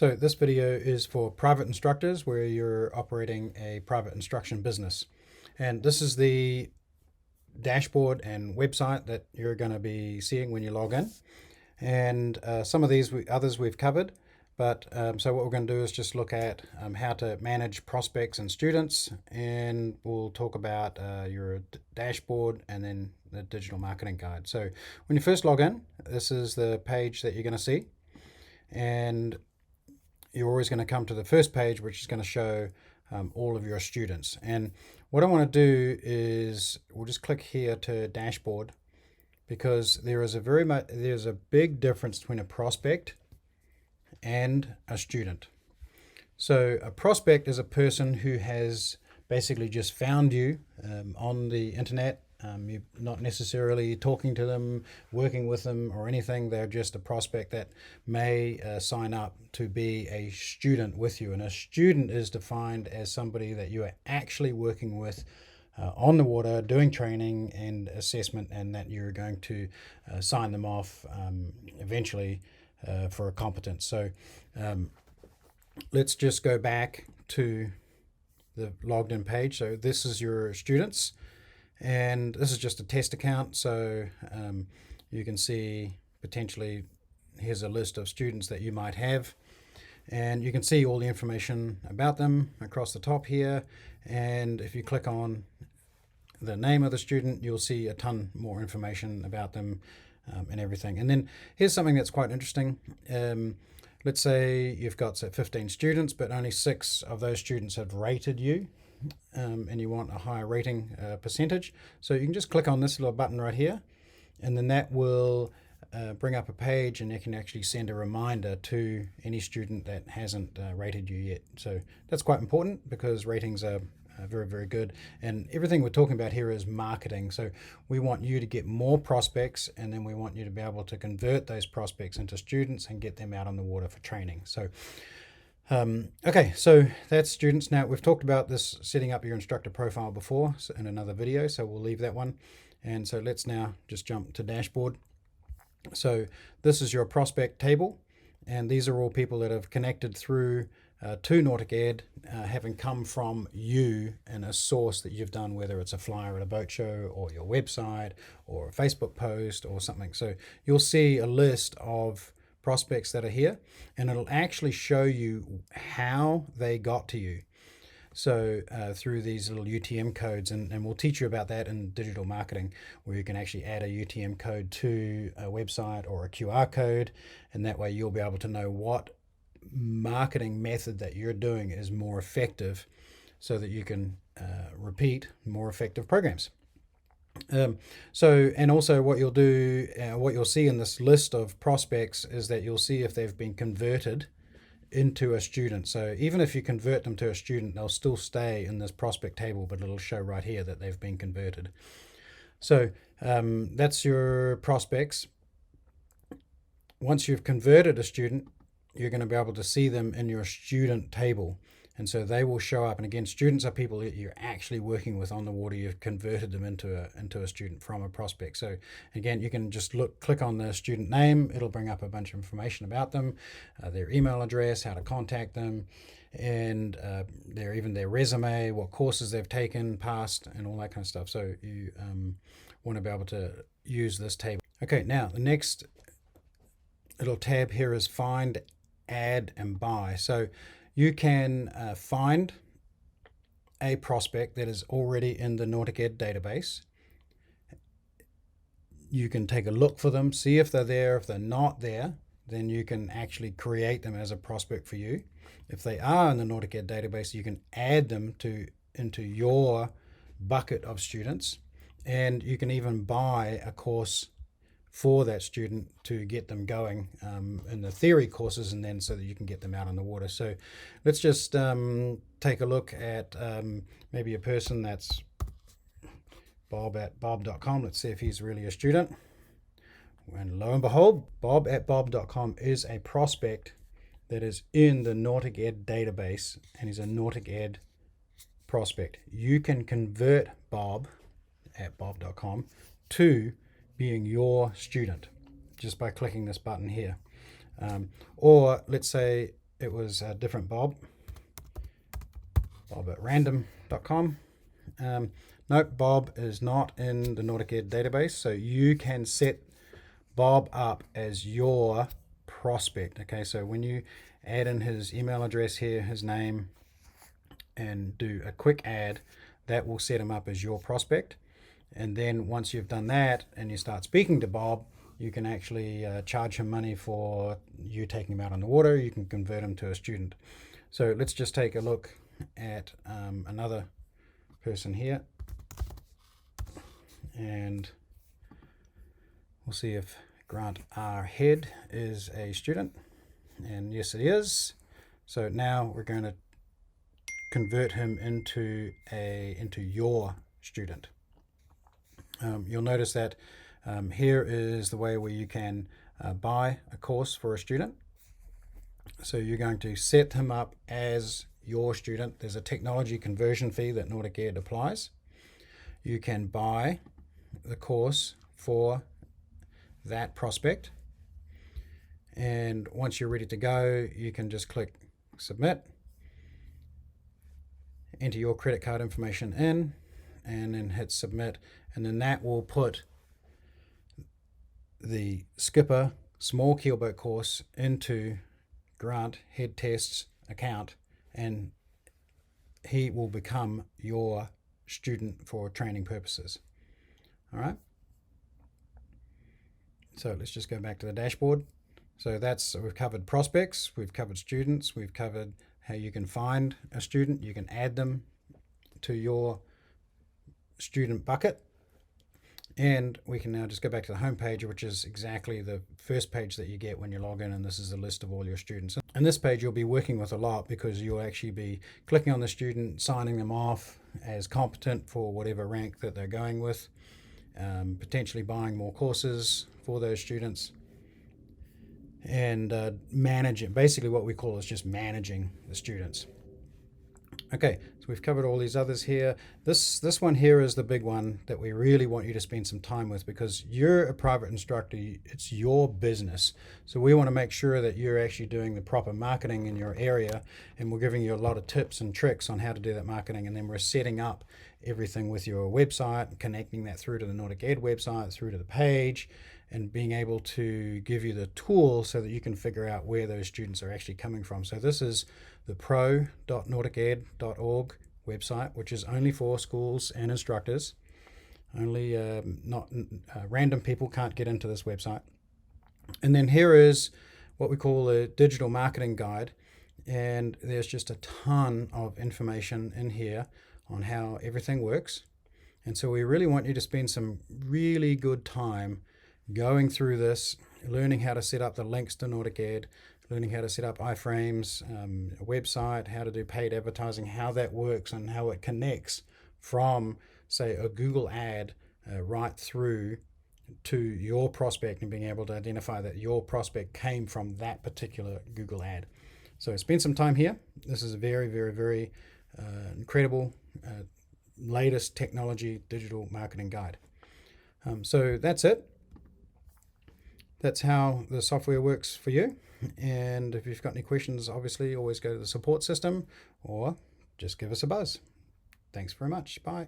So this video is for private instructors where you're operating a private instruction business. And this is the dashboard and website that you're going to be seeing when you log in. And some of these others we've covered. But so what we're going to do is just look at how to manage prospects and students. And we'll talk about your dashboard and then the digital marketing guide. So when you first log in, this is the page that you're going to see. And you're always going to come to the first page, which is going to show all of your students. And what I want to do is we'll just click here to dashboard, because there's a big difference between a prospect and a student. So a prospect is a person who has basically just found you on the internet. You're not necessarily talking to them, working with them or anything. They're just a prospect that may sign up to be a student with you. And a student is defined as somebody that you are actually working with on the water, doing training and assessment, and that you're going to sign them off eventually for a competence. So let's just go back to the logged in page. So this is your students. And this is just a test account, so you can see potentially here's a list of students that you might have, and you can see all the information about them across the top here. And if you click on the name of the student, you'll see a ton more information about them and everything. And then here's something that's quite interesting. Let's say you've got 15 students, but only 6 of those students have rated you. And you want a higher rating percentage. So you can just click on this little button right here, and then that will bring up a page, and you can actually send a reminder to any student that hasn't rated you yet. So that's quite important, because ratings are very, very good. And everything we're talking about here is marketing. So we want you to get more prospects, and then we want you to be able to convert those prospects into students and get them out on the water for training. So okay, so that's students. Now, we've talked about this setting up your instructor profile before in another video, so we'll leave that one. And so let's now just jump to dashboard. So this is your prospect table, and these are all people that have connected through to Nautic Ed, having come from you and a source that you've done, whether it's a flyer at a boat show or your website or a Facebook post or something. So you'll see a list of prospects that are here, and it'll actually show you how they got to you. So through these little UTM codes, and we'll teach you about that in digital marketing, where you can actually add a UTM code to a website or a QR code, and that way you'll be able to know what marketing method that you're doing is more effective, so that you can repeat more effective programs. And also what you'll do, what you'll see in this list of prospects is that you'll see if they've been converted into a student. So even if you convert them to a student, they'll still stay in this prospect table, but it'll show right here that they've been converted. So that's your prospects. Once you've converted a student, you're going to be able to see them in your student table. And so they will show up. And again, students are people that you're actually working with on the water. You've converted them into a student from a prospect. So again, you can just click on the student name. It'll bring up a bunch of information about them, their email address, how to contact them, and even their resume, what courses they've taken, passed, and all that kind of stuff. So you want to be able to use this table. Okay, now the next little tab here is Find, Add, and Buy. So you can find a prospect that is already in the Nautic Ed database. You can take a look for them, see if they're there. If they're not there, then you can actually create them as a prospect for you. If they are in the Nautic Ed database, you can add them into your bucket of students, and you can even buy a course for that student to get them going in the theory courses, and then so that you can get them out on the water. So let's just take a look at maybe a person that's Bob at bob.com. Let's see if he's really a student. And lo and behold, Bob at bob.com is a prospect that is in the Nautic Ed database, and he's a Nautic Ed prospect. You can convert Bob at bob.com to being your student just by clicking this button here. Or let's say it was a different Bob at random.com. Nope, Bob is not in the Nordic Ed database, so you can set Bob up as your prospect. Okay, so when you add in his email address here, his name, and do a quick add, that will set him up as your prospect. And then once you've done that and you start speaking to Bob, you can actually charge him money for you taking him out on the water. You can convert him to a student. So let's just take a look at another person here, and we'll see if Grant R. Head is a student, and yes it is. So now we're going to convert him into your student. You'll notice that here is the way where you can buy a course for a student. So you're going to set him up as your student. There's a technology conversion fee that Nordic Ed applies. You can buy the course for that prospect, and once you're ready to go, you can just click submit, enter your credit card information in, and then hit submit, and then that will put the Skipper small keelboat course into Grant Head Test's account, and he will become your student for training purposes. All right, so let's just go back to the dashboard. So we've covered prospects, we've covered students, we've covered how you can find a student, you can add them to your student bucket, and we can now just go back to the home page, which is exactly the first page that you get when you log in, and this is a list of all your students. And this page you'll be working with a lot, because you'll actually be clicking on the student, signing them off as competent for whatever rank that they're going with, potentially buying more courses for those students, and managing, basically what we call is just managing the students. Okay, so we've covered all these others here. This one here is the big one that we really want you to spend some time with, because you're a private instructor, it's your business. So we want to make sure that you're actually doing the proper marketing in your area, and we're giving you a lot of tips and tricks on how to do that marketing, and then we're setting up everything with your website, connecting that through to the Nordic Ed website, through to the page, and being able to give you the tool so that you can figure out where those students are actually coming from. So this is the pro.nordiced.org website, which is only for schools and instructors. Only random people can't get into this website. And then here is what we call a digital marketing guide, and there's just a ton of information in here on how everything works. And so we really want you to spend some really good time going through this, learning how to set up the links to Nordic Ed, learning how to set up iframes, a website, how to do paid advertising, how that works, and how it connects from, say, a Google ad right through to your prospect, and being able to identify that your prospect came from that particular Google ad. So spend some time here. This is a very, very, very incredible latest technology digital marketing guide. So that's it. That's how the software works for you. And if you've got any questions, obviously always go to the support system or just give us a buzz. Thanks very much. Bye.